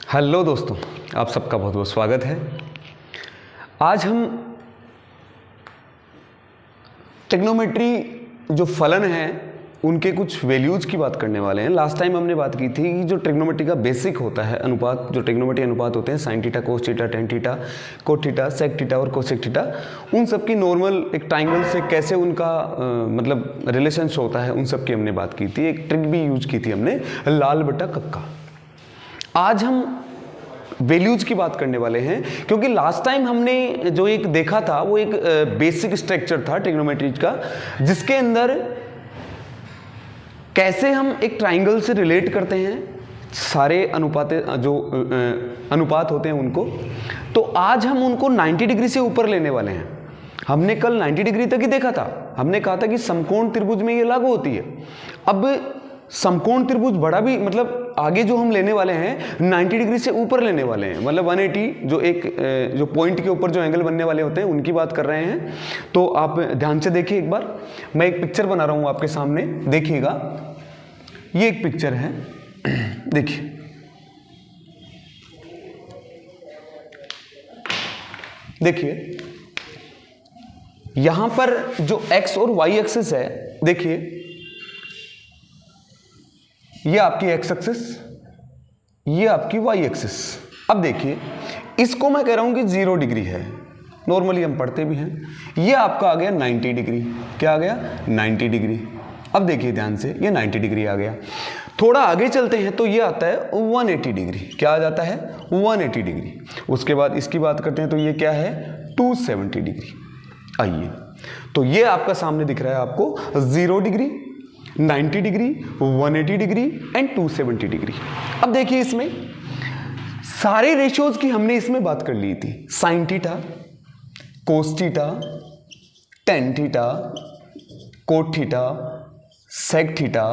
Hello दोस्तों, आप सबका बहुत बहुत स्वागत है। आज हम ट्रिग्नोमेट्री जो फलन हैं उनके कुछ वैल्यूज़ की बात करने वाले हैं। लास्ट टाइम हमने बात की थी कि जो ट्रिग्नोमेट्री का बेसिक होता है अनुपात, जो ट्रिग्नोमेट्री अनुपात होते हैं sine theta, cos theta, tan theta, cot theta, sec theta और कोसेक थीटा, उन सब की नॉर्मल एक ट्राइंगल से कैसे उनका मतलब रिलेशन होता है, उन सब की हमने बात की थी। एक ट्रिक भी यूज की थी हमने, लाल बटा कक्का। आज हम वैल्यूज की बात करने वाले हैं, क्योंकि लास्ट टाइम हमने जो एक देखा था वो एक बेसिक स्ट्रक्चर था ट्रिग्नोमेट्री का, जिसके अंदर कैसे हम एक ट्राइंगल से रिलेट करते हैं सारे अनुपात होते हैं उनको। तो आज हम उनको 90 डिग्री से ऊपर लेने वाले हैं। हमने कल 90 डिग्री तक ही देखा था। हमने कहा था कि समकोण त्रिभुज में ये लागू होती है। अब समकोण त्रिभुज बड़ा भी, मतलब आगे जो हम लेने वाले हैं 90 डिग्री से ऊपर लेने वाले हैं, मतलब 180 जो पॉइंट के ऊपर जो एंगल बनने वाले होते हैं उनकी बात कर रहे हैं। तो आप ध्यान से देखिए एक बार, मैं एक पिक्चर बना रहा हूं आपके सामने, देखिएगा। ये एक पिक्चर है, देखिए। देखिए यहां पर जो x और y एक्सिस है, देखिए ये आपकी x एक्सिस, ये आपकी y एक्सिस। अब देखिए इसको मैं कह रहा हूं कि 0 डिग्री है, नॉर्मली हम पढ़ते भी हैं। ये आपका आ गया 90 डिग्री। क्या आ गया? 90 डिग्री। अब देखिए ध्यान से, ये 90 डिग्री आ गया। थोड़ा आगे चलते हैं तो ये आता है 180 डिग्री। क्या आ जाता है? 180 डिग्री। उसके बाद इसकी बात करते हैं तो ये क्या है? 270 डिग्री। आइए, तो ये आपका सामने दिख रहा है आपको 0 degree, 90 degree, 180 degree and 270 degree. अब देखिए इसमें सारे रेशियोज की हमने इसमें बात कर ली थी। Sine theta, cos theta, tan theta, cot theta, sec theta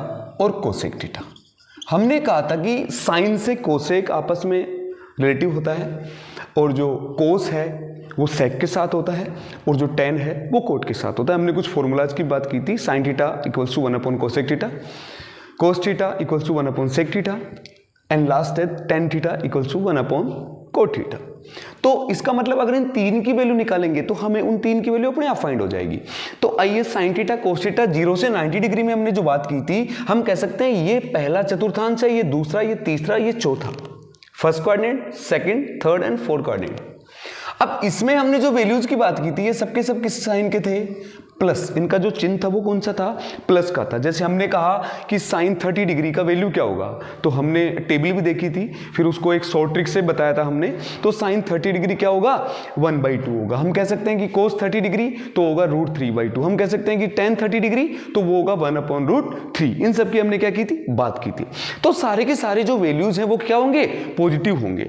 और कोसेक थीटा। हमने कहा था कि साइन से कोसेक आपस में रिलेटिव होता है, और जो कोस है वो सेक के साथ होता है, और जो टेन है वो कोट के साथ होता है। हमने कुछ फॉर्मूलाज की बात की थी। Sine theta equals to 1 upon cosec theta, cos theta equals to 1 upon sec theta, and last है tan theta equals to 1 upon cot theta. तो इसका मतलब अगर इन तीन की वैल्यू निकालेंगे तो हमें उन तीन की वैल्यू अपने आप फाइंड हो जाएगी। तो आइए, साइन थीटा, कोस थीटा, 0 से 90 डिग्री में हमने जो बात की थी, हम कह सकते हैं ये पहला चतुर्थांश है, ये दूसरा, ये तीसरा, ये चौथा। First coordinate, second, third and fourth coordinate. अब इसमें हमने जो वैल्यूज की बात की थी, ये सबके सब किस साइन के थे? प्लस। इनका जो चिन्ह था वो कौन सा था? प्लस का था। जैसे हमने कहा कि साइन 30 डिग्री का वैल्यू क्या होगा, तो हमने टेबल भी देखी थी, फिर उसको एक शॉर्ट ट्रिक से बताया था हमने। तो साइन 30 डिग्री क्या होगा? 1/2 होगा। हम कह सकते हैं कि कोस 30 डिग्री तो होगा √3/2। हम कह सकते हैं कि टेन 30 डिग्री तो वो होगा 1/√3। इन सब की हमने क्या की थी? बात की थी। तो सारे के सारे जो वैल्यूज हैं वो क्या होंगे? पॉजिटिव होंगे।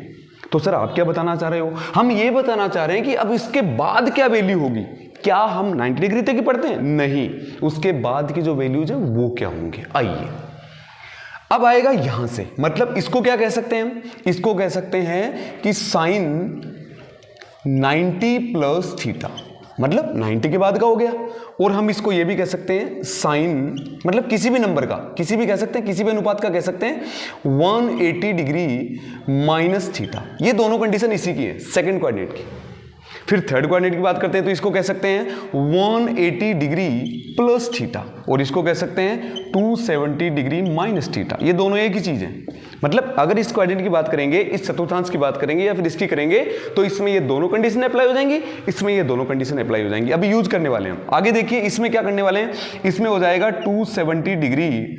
तो सर आप क्या बताना चाह रहे हो? हम ये बताना चाह रहे हैं कि अब इसके बाद क्या वैल्यू होगी। क्या हम 90 डिग्री तक ही पढ़ते हैं? नहीं, उसके बाद की जो वैल्यूज है वो क्या होंगे। आइए, अब आएगा यहां से, मतलब इसको क्या कह सकते हैं हम? इसको कह सकते हैं कि साइन 90 प्लस थीटा, मतलब 90 के बाद का हो गया। और हम इसको ये भी कह सकते हैं साइन, मतलब किसी भी नंबर का, किसी भी कह सकते हैं, किसी भी अनुपात का कह सकते हैं 180 डिग्री माइनस थीटा। ये दोनों कंडीशन इसी की है, सेकंड कोऑर्डिनेट की। फिर थर्ड कोऑर्डिनेट की बात करते हैं तो इसको कह सकते हैं 180 डिग्री प्लस थीटा, और इसको कह सकते हैं 270 डिग्री माइनस थीटा। ये दोनों एक ही चीज है। मतलब अगर इस कोऑर्डिनेट की बात करेंगे, इस चतुर्थांश की बात करेंगे या फिर इसकी करेंगे, तो इसमें ये दोनों कंडीशन अप्लाई हो जाएंगी, इसमें ये दोनों कंडीशन अप्लाई हो जाएंगी। अभी यूज करने वाले हैं। आगे देखिए इसमें क्या करने वाले हैं। इसमें हो जाएगा 270 डिग्री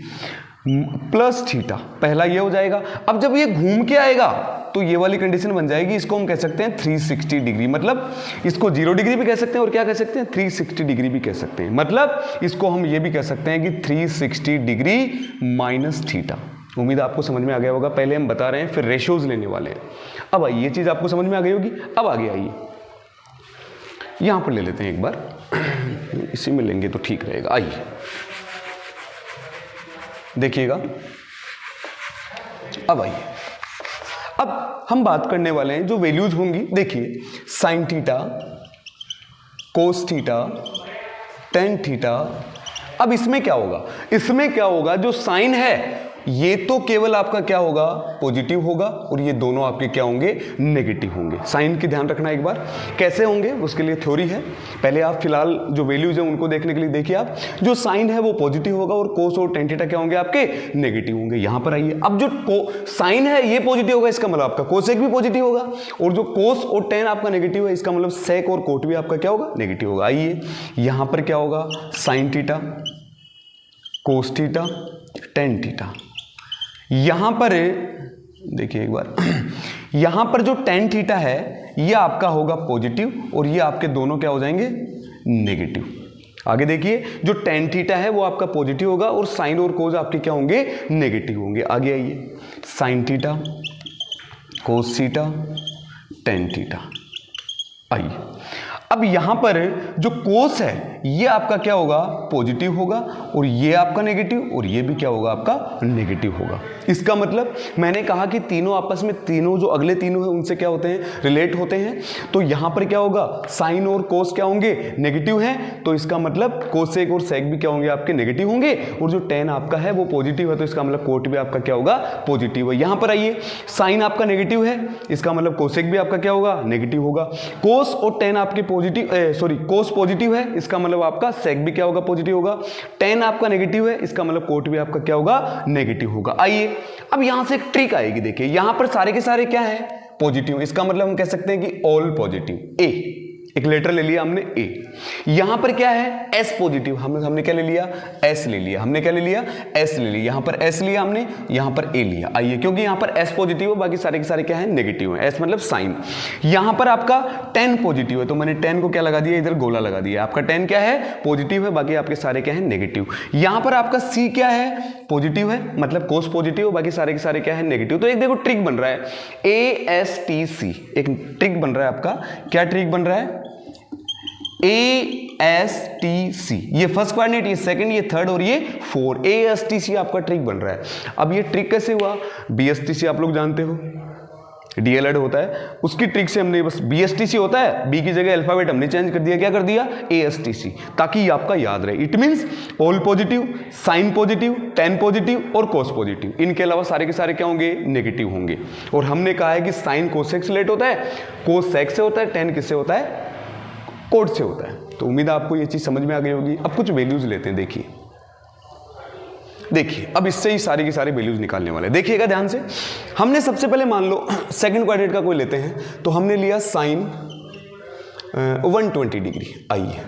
प्लस थीटा, पहला ये हो जाएगा। अब जब ये घूम के आएगा तो ये वाली कंडीशन बन जाएगी, इसको हम कह सकते हैं 360 डिग्री। मतलब इसको 0 डिग्री भी कह सकते हैं और क्या कह सकते हैं? 360 डिग्री भी कह सकते हैं। मतलब इसको हम ये भी कह सकते हैं कि 360 डिग्री माइनस थीटा। उम्मीद आपको समझ में आ गया होगा। पहले हम बता रहे हैं, फिर रेशियोज लेने वाले हैं। अब आइए, ये चीज आपको समझ में आ गई होगी। अब आगे आइए, यहां पर ले लेते हैं एक बार, इसी में लेंगे तो ठीक रहेगा। आइए देखिएगा, अब आइए, अब हम बात करने वाले हैं जो वैल्यूज होंगी। देखिए sign theta, cos theta, tan theta. अब इसमें क्या होगा? इसमें क्या होगा, जो साइन है ये तो केवल आपका क्या होगा, पॉजिटिव होगा, और ये दोनों आपके क्या होंगे, नेगेटिव होंगे। साइन की ध्यान रखना एक बार, कैसे होंगे उसके लिए थ्योरी है। पहले आप फिलहाल जो वैल्यूज हैं उनको देखने के लिए देखिए आप, जो साइन है वो पॉजिटिव होगा और कोस और टेन थीटा क्या होंगे, आपके नेगेटिव होंगे। यहां पर आइए, अब जो साइन है ये पॉजिटिव होगा, इसका मतलब आपका कोसेक भी पॉजिटिव होगा, और जो कोस और टेन आपका नेगेटिव है, इसका मतलब सेक और कोट भी आपका क्या होगा, नेगेटिव होगा। आइए यहां पर क्या होगा, sign theta, cos theta, tan theta. यहां पर देखिए एक बार, यहां पर जो टेन थीटा है ये आपका होगा पॉजिटिव, और ये आपके दोनों क्या हो जाएंगे, नेगेटिव। आगे देखिए, जो टेन थीटा है वो आपका पॉजिटिव होगा और साइन और कोस आपके क्या होंगे, नेगेटिव होंगे। आगे आइए, sign theta, cos theta, tan theta. आइए अब यहां पर जो कोस है ये आपका क्या होगा, पॉजिटिव होगा, और ये आपका नेगेटिव, और ये भी क्या होगा, आपका नेगेटिव होगा। इसका मतलब मैंने कहा कि तीनों आपस में, तीनों जो अगले तीनों हैं उनसे क्या होते हैं, रिलेट होते हैं। तो यहां पर क्या होगा, साइन और कोस क्या होंगे, नेगेटिव हैं, तो इसका मतलब कोसेक और सेक भी क्या होंगे, आपके नेगेटिव होंगे, और जो टेन आपका है वो पॉजिटिव है, तो इसका मतलब कोट भी आपका क्या होगा, पॉजिटिव है। यहां पर आइए, साइन आपका नेगेटिव है, इसका मतलब कोसेक भी आपका क्या होगा, नेगेटिव होगा। कोस और टेन आपके पॉजिटिव, कोस पॉजिटिव है, इसका मतलब आपका सेक भी क्या होगा, पॉजिटिव होगा। टेन आपका नेगेटिव है, इसका मतलब कोट भी आपका क्या होगा, नेगेटिव होगा। आइए अब यहां से एक ट्रिक आएगी, देखिए यहां पर सारे के सारे क्या है, पॉजिटिव, इसका मतलब हम कह सकते हैं कि ऑल पॉजिटिव। ए, एक लेटर ले लिया हमने ए, यहां पर क्या है, एस पॉजिटिव, हमने क्या ले लिया, एस ले लिया, हमने क्या ले लिया, एस ले लिया, यहां पर एस लिया हमने, यहां पर ए लिया। आइए, क्योंकि यहां पर एस पॉजिटिव है, बाकी सारे के सारे क्या है, नेगेटिव है। एस मतलब साइन। यहां पर आपका टेन पॉजिटिव है, तो मैंने टेन को क्या लगा दिया, इधर गोला लगा दिया। आपका टेन क्या है, पॉजिटिव है, बाकी आपके सारे क्या है, नेगेटिव। यहां पर आपका सी क्या है, पॉजिटिव है, मतलब कोस पॉजिटिव, बाकी सारे के सारे क्या है, नेगेटिव। तो एक देखो ट्रिक बन रहा है, ASTC, एक ट्रिक बन रहा है आपका। क्या ट्रिक बन रहा है, ASTC, ये फर्स्ट क्वाड्रेंट, ये सेकंड, ये थर्ड, और ये फोर। ASTC आपका ट्रिक बन रहा है। अब ये ट्रिक कैसे हुआ, BSTC आप लोग जानते हो, DLED होता है, उसकी ट्रिक से हमने बस BSTC होता है, B की जगह अल्फाबेट हमने चेंज कर दिया, क्या कर दिया, ASTC, ताकि ये आपका याद रहे। It means all positive, sine positive, tan positive और कोस पॉजिटिव, इनके अलावा सारे के सारे क्या होंगे, नेगेटिव होंगे। और हमने कहा है कि साइन कोसेक से रिलेट होता है, कोस सेक से होता है, टेन किससे होता है, कोट से होता है। तो उम्मीद है आपको ये चीज समझ में आ गई होगी। अब कुछ वैल्यूज लेते हैं, देखिए अब इससे ही सारी की सारी वैल्यूज निकालने वाले। देखिएगा ध्यान से, हमने सबसे पहले मान लो सेकंड क्वाड्रेंट का कोई लेते हैं, तो हमने लिया साइन 120 डिग्री। आइए,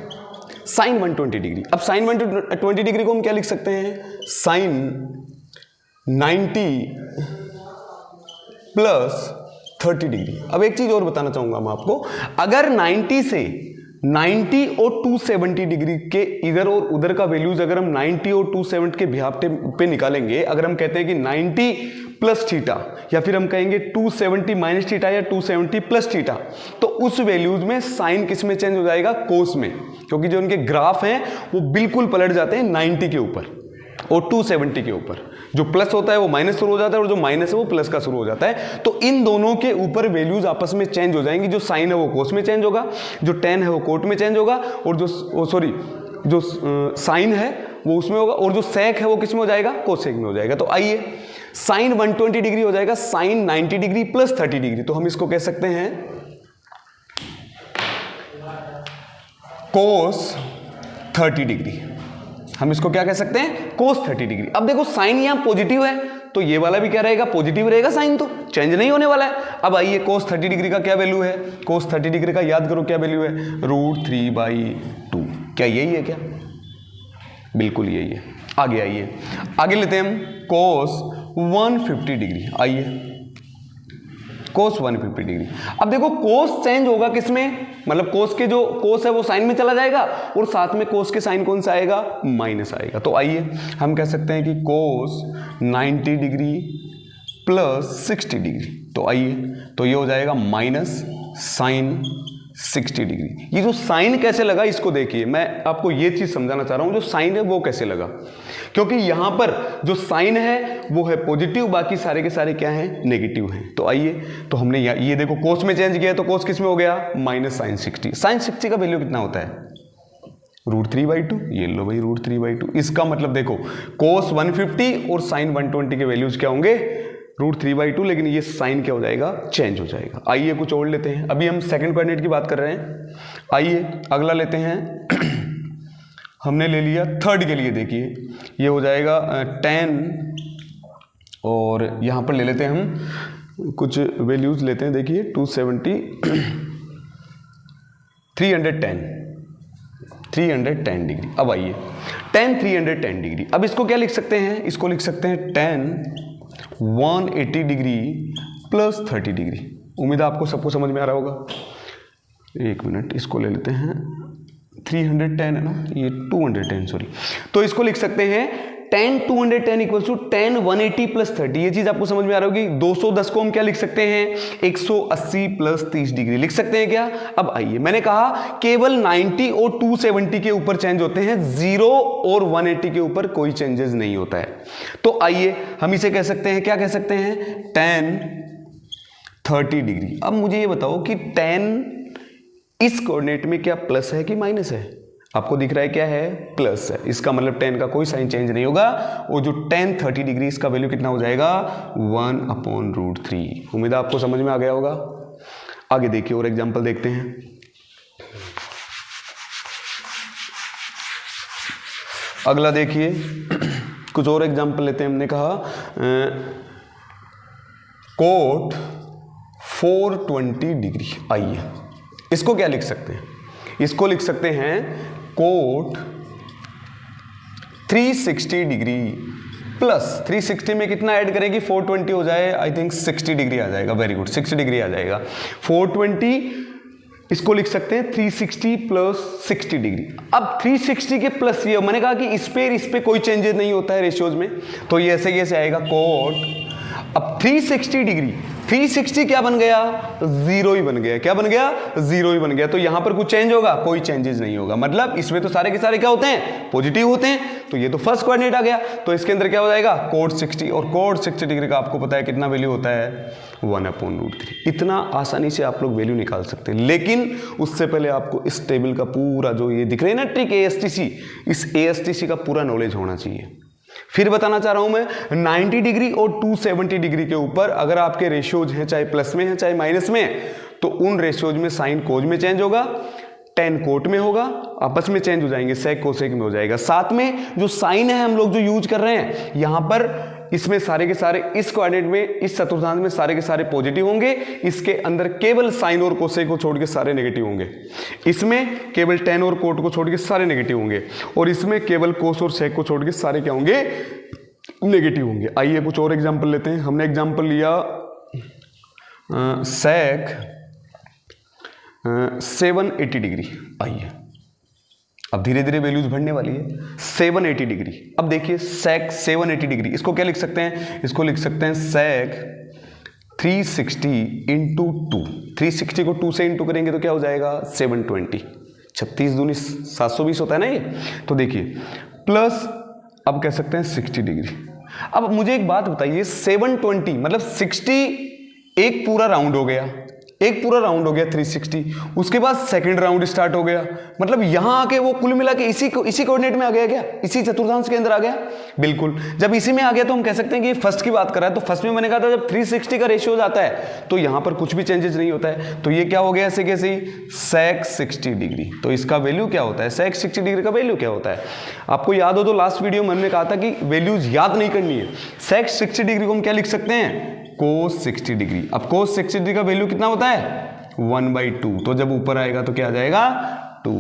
साइन 120 डिग्री। अब साइन 120 डिग्री को हम क्या लिख सकते हैं, साइन 90 प्लस 30 डिग्री। अब एक चीज और बताना चाहूंगा मैं आपको, अगर 90 से 90 और 270 डिग्री के इधर और उधर का वैल्यूज अगर हम 90 और 270 के बिहाफ पे निकालेंगे, अगर हम कहते हैं कि 90 प्लस थीटा, या फिर हम कहेंगे 270 माइनस थीटा या 270 प्लस थीटा, तो उस वैल्यूज में साइन किस में चेंज हो जाएगा, कोस में, क्योंकि जो उनके ग्राफ हैं वो बिल्कुल पलट जाते हैं 90 के ऊपर और 270 के ऊपर। जो प्लस होता है वो माइनस शुरू हो जाता है, और जो माइनस है वो प्लस का शुरू हो जाता है। तो इन दोनों के ऊपर वैल्यूज आपस में चेंज हो जाएंगी। जो साइन है वो कोस में चेंज होगा, जो टेन है वो कोट में चेंज होगा, और जो साइन है वो उसमें होगा, और जो सेक है वो किस में हो जाएगा, कोसेक में हो जाएगा। तो आइए, साइन 120 डिग्री हो जाएगा साइन 90 डिग्री प्लस 30 डिग्री। तो हम इसको कह सकते हैं कोस 30 डिग्री। हम इसको क्या कह सकते हैं, कोस 30 डिग्री। अब देखो साइन यहां पॉजिटिव है, तो ये वाला भी क्या रहेगा, पॉजिटिव रहेगा, साइन तो चेंज नहीं होने वाला है। अब आइए, कोस 30 डिग्री का क्या वैल्यू है, कोस 30 डिग्री का याद करो क्या वैल्यू है, √3/2। क्या यही है क्या, बिल्कुल यही है। आगे आइए, आगे लेते हैं हम कोस 150 डिग्री। आइए, कोस 150 डिग्री। अब देखो कोस चेंज होगा किसमें, मतलब कोस के जो कोस है वो साइन में चला जाएगा, और साथ में कोस के साइन कौन सा आएगा, माइनस आएगा। तो आइए हम कह सकते हैं कि कोस 90 डिग्री प्लस 60 डिग्री। तो आइए, तो ये हो जाएगा माइनस साइन 60 डिग्री। ये जो साइन कैसे लगा इसको देखिए, मैं आपको ये चीज समझाना चाह रहा हूं, जो साइन है वो कैसे लगा, क्योंकि यहां पर जो साइन है वो है पॉजिटिव, बाकी सारे के सारे क्या हैं, नेगेटिव हैं। तो आइए, तो हमने ये देखो कोस में चेंज किया, तो कोस किस में हो गया, माइनस साइन 60। साइन 60 का वैल्यू कितना होता है, √3/2, ये लो भाई √3/2। इसका मतलब देखो cos 150 और sin 120 के वैल्यूज क्या होंगे, √3/2, लेकिन ये साइन क्या हो जाएगा, चेंज हो जाएगा। आइए कुछ और लेते हैं, अभी हम सेकंड कोऑर्डिनेट की बात कर रहे हैं। आइए अगला लेते हैं हमने ले लिया थर्ड के लिए, देखिए ये हो जाएगा 10, और यहाँ पर ले लेते हैं हम कुछ वैल्यूज लेते हैं, देखिए 270 310 डिग्री। अब आइए tan 310 डिग्री, अब इसको क्या लिख सकते हैं, इसको लिख सकते हैं tan 180 डिग्री प्लस 30 डिग्री। उम्मीद है आपको सबको समझ में आ रहा होगा। एक मिनट, इसको ले लेते हैं, 310 है ना, ये 210 सॉरी, तो इसको लिख सकते हैं tan 210 equal to tan 180 plus 30। ये चीज आपको समझ में आ रही होगी। 210 को हम क्या लिख सकते हैं, 180 प्लस 30 डिग्री लिख सकते हैं क्या। अब आइए, मैंने कहा केवल 90 और 270 के ऊपर चेंज होते हैं, 0 और 180 के ऊपर कोई चेंजेस नहीं होता है। तो आइए हम इसे कह सकते हैं, क्या कह सकते हैं, tan 30 डिग्री। अब मुझे ये बताओ कि tan इस कोऑर्डिनेट में क्या प्लस है कि माइनस है। आपको दिख रहा है क्या है, प्लस है। इसका मतलब tan का कोई साइन चेंज नहीं होगा, और जो tan 30 डिग्री इसका वैल्यू कितना हो जाएगा, 1/√3। उम्मीद है आपको समझ में आ गया होगा। आगे देखिए और एग्जांपल देखते हैं। अगला देखिए कुछ और एग्जांपल लेते हैं। हमने कहा कोट 420 डिग्री। आइए इसको क्या लिख सकते हैं, इसको लिख सकते हैं कोट 360 डिग्री प्लस 360 में कितना ऐड करेंगे, 420 हो जाए, आई थिंक 60 डिग्री आ जाएगा। वेरी गुड, 60 डिग्री आ जाएगा। 420 इसको लिख सकते हैं 360 प्लस 60 डिग्री। अब 360 के प्लस ये, मैंने कहा कि इस पे कोई चेंजेस नहीं होता है रेशियोज में, तो ये ऐसे आएगा कोट। अब 360 डिग्री, 360 क्या बन गया, 0 ही बन गया। क्या बन गया, 0 ही बन गया। तो यहां पर कुछ चेंज होगा, कोई चेंजेस नहीं होगा। मतलब इसमें तो सारे के सारे क्या होते हैं, पॉजिटिव होते हैं। तो ये तो फर्स्ट कोऑर्डिनेट आ गया, तो इसके अंदर क्या हो जाएगा, कोट 60, और कोट 60 डिग्री का आपको पता है कितना वैल्यू होता है, 1/√3। इतना आसानी से आप लोग वैल्यू निकाल सकते हैं। लेकिन उससे पहले आपको इस टेबल का पूरा जो ये दिख रही है ना ट्रिक ASTC, इस ASTC का पूरा नॉलेज होना चाहिए। फिर बताना चाह रहा हूं मैं, 90 डिग्री और 270 डिग्री के ऊपर अगर आपके रेशियोज हैं, चाहे प्लस में है चाहे माइनस में, तो उन रेशियोज में साइन कोज में चेंज होगा, tan कोट में होगा, आपस में चेंज हो जाएंगे, सेक कोसेक में हो जाएगा। साथ में जो साइन है हम लोग जो यूज कर रहे हैं यहां पर, इसमें सारे के सारे, इस कोऑर्डिनेट में, इस चतुर्थांश में सारे के सारे पॉजिटिव होंगे। इसके अंदर केवल साइन और कोसेक को छोड़ के सारे नेगेटिव होंगे। इसमें केवल tan और कोट को छोड़ के सारे नेगेटिव होंगे, और इसमें केवल कोस और सेक को छोड़ के सारे क्या होंगे, नेगेटिव होंगे। आइए कुछ और एग्जांपल लेते हैं। हमने एग्जांपल लिया सेक 780 डिग्री। आइए अब धीरे धीरे वैल्यूज बढ़ने वाली है। 780 डिग्री, अब देखिए सेक 780 डिग्री, इसको क्या लिख सकते हैं, इसको लिख सकते हैं सेक 360 इंटू 2। 360 को 2 से इंटू करेंगे तो क्या हो जाएगा, 720। 36 दूनी 720 होता है ना ये। तो देखिए प्लस, अब कह सकते हैं 60 डिग्री। अब मुझे एक बात बताइए, 720 मतलब 60 एक पूरा राउंड हो गया, एक पूरा राउंड हो गया 360, उसके बाद सेकंड राउंड स्टार्ट हो गया। मतलब यहां आके वो कुल मिला के इसी कोऑर्डिनेट में आ गया क्या, इसी चतुर्थांश के अंदर आ गया। बिल्कुल, जब इसी में आ गया तो हम कह सकते हैं कि ये फर्स्ट की बात कर रहा है। तो फर्स्ट में मैंने कहा था जब 360 का रेशियो आता है तो यहां पर कुछ भी चेंजेस नहीं होता है। तो ये क्या हो गया, ऐसे कैसे ही सेक 60 डिग्री। तो इसका वैल्यू क्या होता है, सेक 60 डिग्री का वैल्यू क्या होता है, आपको याद हो तो लास्ट वीडियो में हमने कहा था कि वैल्यूज याद नहीं करनी है। सेक 60 डिग्री को हम क्या लिख सकते हैं, कोस 60 डिग्री। अब कोस 60 डिग्री का वैल्यू कितना होता है, 1/2। तो जब ऊपर आएगा तो क्या आ जाएगा, 2।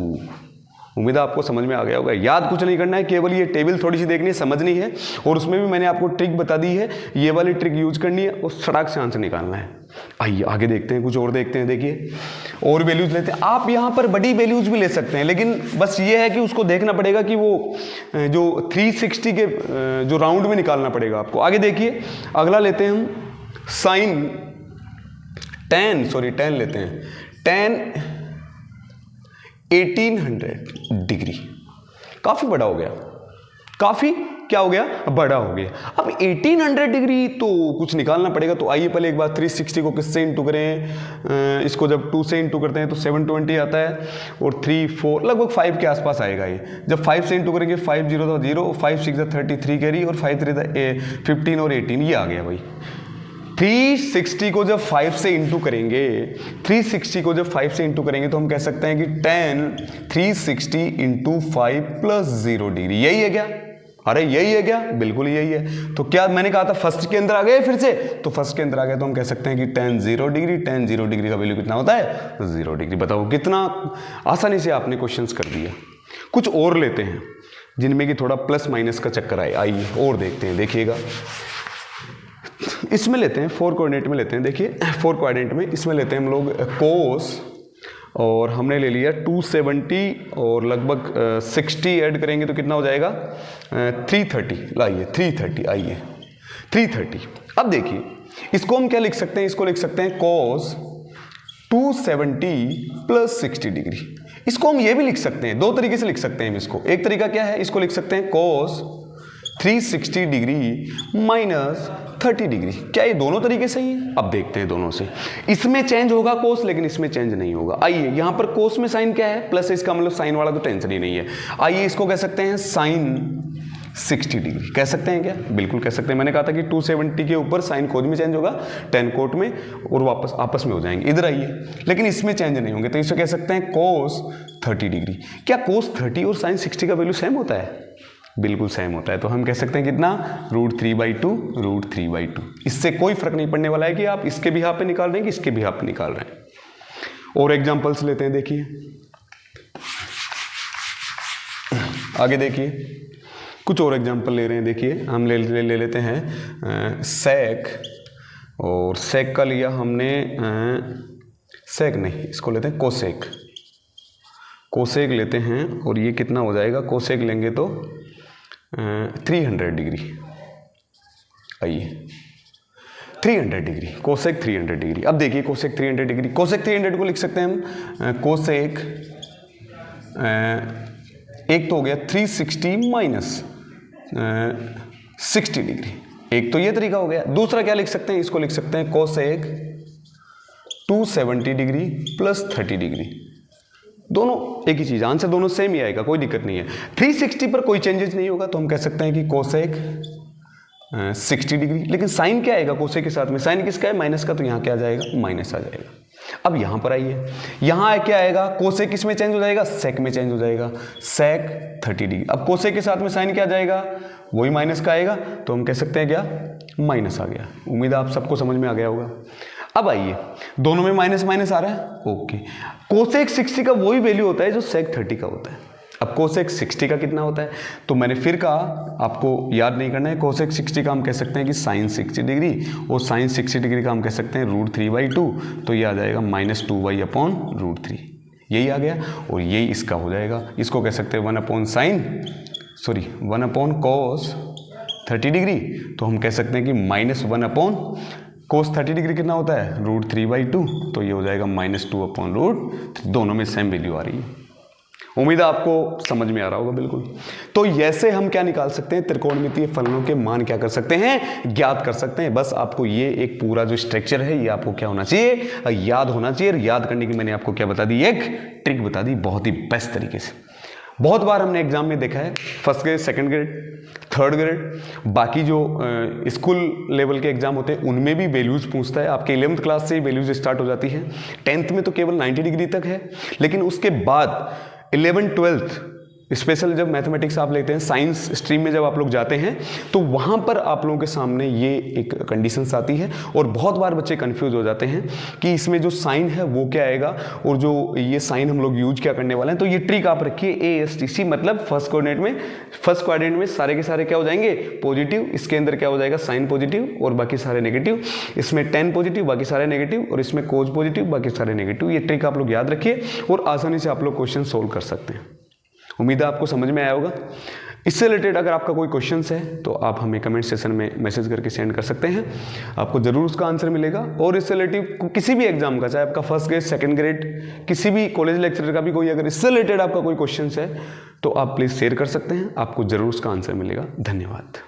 उम्मीद है आपको समझ में आ गया होगा। याद कुछ नहीं करना है, केवल ये टेबल थोड़ी सी देखनी है, समझनी है, और उसमें भी मैंने आपको ट्रिक बता दी है, ये वाली ट्रिक यूज करनी है और सड़क से आंसर निकालना है। आइए आगे देखते हैं, कुछ और देखते हैं। देखिए और वैल्यूज लेते हैं। आप यहाँ पर बड़ी वैल्यूज भी ले सकते हैं, लेकिन बस ये है कि उसको देखना पड़ेगा कि वो जो 360 के जो राउंड में निकालना पड़ेगा आपको। आगे देखिए अगला लेते हैं हम साइन 10 लेते हैं, tan 1800 डिग्री। काफी बड़ा हो गया, काफी क्या हो गया, बड़ा हो गया। अब 1800 डिग्री तो कुछ निकालना पड़ेगा, तो आइए पहले एक बार 360 को किससे इंटू करें, इसको जब 2 से इंटू करते हैं तो 720 आता है, और 3 4 लगभग 5 के आसपास आएगा ये। जब 5 से इंटू करेंगे 5 0 था 0, 5 6 33 कैरी, और 5 3 15 और 18, ये आ गया भाई। 360 को जब 5 से इंटू करेंगे, 360 को जब 5 से इंटू करेंगे तो हम कह सकते हैं कि 10 360 इंटू 5 प्लस 0 डिग्री, यही है क्या? अरे यही है क्या? बिल्कुल यही है। तो क्या मैंने कहा था फर्स्ट के अंदर आ गए, फिर से तो फर्स्ट के अंदर आ गया, तो हम कह सकते हैं कि 10 0 डिग्री, 10 0 डिग्री का वैल्यू कितना होता है? 0 डिग्री। बताओ कितना आसानी से आपने क्वेश्चंस कर दिया। कुछ और लेते हैं जिनमें कि थोड़ा प्लस माइनस का चक्कर आए, आइए और देखते हैं। देखिएगा इसमें लेते हैं 4 कोऑर्डिनेट में लेते हैं। देखिए 4 कोऑर्डिनेट में इसमें लेते हैं हम लोग कोस, और हमने ले लिया 270 और लगभग 60 ऐड करेंगे तो कितना हो जाएगा? 330। लाइए 330, आइए 330। अब देखिए इसको हम क्या लिख सकते हैं? इसको लिख सकते हैं कोस 270 प्लस 60 डिग्री। इसको हम ये भी लिख सकते हैं, दो तरीके से लिख सकते हैं हम इसको। एक तरीका क्या है, इसको लिख सकते हैं कोस 360 डिग्री माइनस 30 डिग्री। क्या ये दोनों तरीके सही है? अब देखते हैं दोनों से। इसमें चेंज होगा कोस, लेकिन इसमें चेंज नहीं होगा। आइए यहां पर कोस में साइन क्या है? प्लस, इसका मतलब साइन वाला तो टेंशन ही नहीं है। आइए इसको कह सकते हैं साइन 60 डिग्री। कह सकते हैं क्या? बिल्कुल कह सकते हैं। मैंने कहा था कि 270 के ऊपर साइन कोज में चेंज होगा, टेन कोट में, और वापस आपस में हो जाएंगे। इधर आइए, लेकिन इसमें चेंज नहीं होंगे, तो इसे कह सकते हैं कोस 30 डिग्री। क्या कोस 30 और साइन 60 का वैल्यू सेम होता है? बिल्कुल सेम होता है। तो हम कह सकते हैं कितना? √3/2, √3/2। इससे कोई फर्क नहीं पड़ने वाला है कि आप इसके भी हाफ पे निकाल रहे हैं कि इसके भी हाफ पे निकाल रहे हैं। और एग्जांपल्स लेते हैं। देखिए आगे देखिए, कुछ और एग्जांपल ले रहे हैं। देखिए हम ले लेते हैं सेक, और सेक का लिया हमने सेक नहीं, इसको लेते हैं कोसेक। कोसेक लेते हैं, और ये कितना हो जाएगा? कोसेक लेंगे तो 300 डिग्री। आइए 300 डिग्री, कोसेक 300 डिग्री। अब देखिए कोसेक 300 डिग्री, कोसेक 300 को लिख सकते हैं हम कोसेक, एक तो हो गया 360 माइनस 60 डिग्री, एक तो ये तरीका हो गया। दूसरा क्या लिख सकते हैं? इसको लिख सकते हैं कोसेक 270 डिग्री प्लस 30 डिग्री। दोनों एक ही चीज़, आंसर दोनों सेम ही आएगा, कोई दिक्कत नहीं है। 360 पर कोई चेंजेस नहीं होगा, तो हम कह सकते हैं कि कोसेक 60 डिग्री। लेकिन साइन क्या आएगा कोसेक के साथ में? साइन किसका है? माइनस का, तो यहाँ क्या आ जाएगा? माइनस आ जाएगा। अब यहाँ पर आइए, यहाँ क्या आएगा? कोसेक किस में चेंज हो जाएगा? सेक में चेंज हो जाएगा, सेक 30 डिग्री। अब कोसेक के साथ में साइन क्या आ जाएगा? वही माइनस का आएगा, तो हम कह सकते हैं क्या? माइनस आ गया। उम्मीद है आप सबको समझ में आ गया होगा। अब आइए, दोनों में माइनस माइनस आ रहा है, ओके। कोसेक 60 का वही वैल्यू होता है जो सेक 30 का होता है। अब कोसेक 60 का कितना होता है? तो मैंने फिर कहा, आपको याद नहीं करना है। कोसेक 60 का हम कह सकते हैं कि साइन 60 डिग्री, और साइन 60 डिग्री का हम कह सकते हैं √3/2, तो ये आ जाएगा -2y/√3। यही आ गया, और यही इसका हो जाएगा। इसको कह सकते हैं 1/cos 30 डिग्री, तो हम कह सकते हैं कि -1/cos 30 डिग्री कितना होता है? √3/2, तो ये हो जाएगा -2/√3। दोनों में सेम वैल्यू आ रही है। उम्मीद है आपको समझ में आ रहा होगा बिल्कुल। तो ऐसे हम क्या निकाल सकते हैं? त्रिकोणमितीय फलनों के मान क्या कर सकते हैं? ज्ञात कर सकते हैं। बस आपको ये एक पूरा जो स्ट्रक्चर है ये आपको क्या होना चाहिए? याद होना चाहिए। और याद करने की मैंने आपको क्या बता दी? एक ट्रिक बता दी, बहुत ही बेस्ट तरीके से। बहुत बार हमने एग्जाम में देखा है, first grade, second grade, third grade, बाकी जो स्कूल लेवल के एग्जाम होते हैं उनमें भी वैल्यूज़ पूछता है। आपके 11th क्लास से ही वैल्यूज़ स्टार्ट हो जाती है। 10th में तो केवल 90 डिग्री तक है, लेकिन उसके बाद 11th 12th स्पेशल जब मैथमेटिक्स आप लेते हैं, साइंस स्ट्रीम में जब आप लोग जाते हैं, तो वहाँ पर आप लोगों के सामने ये एक कंडीशंस आती है, और बहुत बार बच्चे कंफ्यूज हो जाते हैं कि इसमें जो साइन है वो क्या आएगा, और जो ये साइन हम लोग यूज क्या करने वाले हैं। तो ये ट्रिक आप रखिए, ASTC मतलब फर्स्ट क्वाड्रेंट में सारे के सारे क्या हो जाएंगे? पॉजिटिव। इसके अंदर क्या हो जाएगा? साइन पॉजिटिव और बाकी सारे नेगेटिव। इसमें टेन पॉजिटिव, बाकी सारे नेगेटिव, और इसमें कोज पॉजिटिव, बाकी सारे नेगेटिव। ये ट्रिक आप लोग याद रखिए, और आसानी से आप लोग क्वेश्चन सोल्व कर सकते हैं। उम्मीद है आपको समझ में आया होगा। इससे रिलेटेड अगर आपका कोई क्वेश्चन है तो आप हमें कमेंट सेशन में मैसेज करके सेंड कर सकते हैं, आपको ज़रूर उसका आंसर मिलेगा। और इससे रिलेटिव किसी भी एग्जाम का, चाहे आपका फर्स्ट ग्रेड, सेकंड ग्रेड, किसी भी कॉलेज लेक्चरर का भी कोई अगर इससे रिलेटेड आपका कोई क्वेश्चन है तो आप प्लीज़ शेयर कर सकते हैं, आपको ज़रूर उसका आंसर मिलेगा। धन्यवाद।